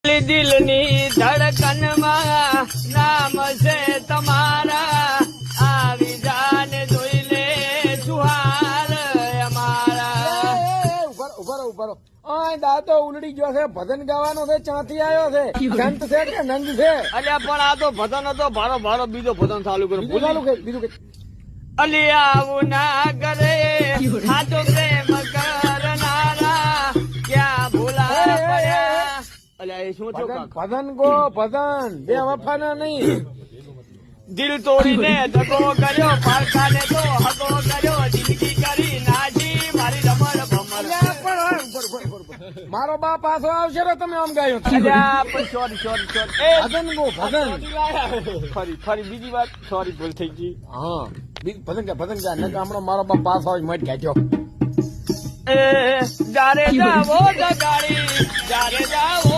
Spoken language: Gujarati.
દિલની ધડકનમાં નામ છે તમારા, આવી જાને જોઈ લે સુહાર અમારા. ઉભરો દાદો ઉલડી ગયો છે, ભજન ગાવાનો છે, ચાંથી આવ્યો છે, સંત છે કે નંદ છે? અલ્યા પણ આ તો ભજન હતો, ભારો ભારો બીજો ભજન ચાલુ કર્યું. બીજું કે અલી આવું ના કરે સાચો પ્રેમ કરનારા, ક્યાં ભૂલા પડ્યા. અલ્યા એ શું છો કાકા? ભજન ગો ભજન બે વફાના નહીં. દિલ તોડીને ધકો કર્યો, પારખાને તો હકો કર્યો, જિંદગી કરી નાજી મારી રમણ ભમર. મારો બા પાછો આવશે ને તમે આમ ગાયો. અલ્યા પણ સોરી ભજન ગો ભજન. ફરી બીજી વાત, સોરી ભૂલ થઈ ગઈ. હા ભજન ગા હમણાં મારો બા પાછો આવી મટ ગાયો. જારે જાવો જગાડી, જારે જાવો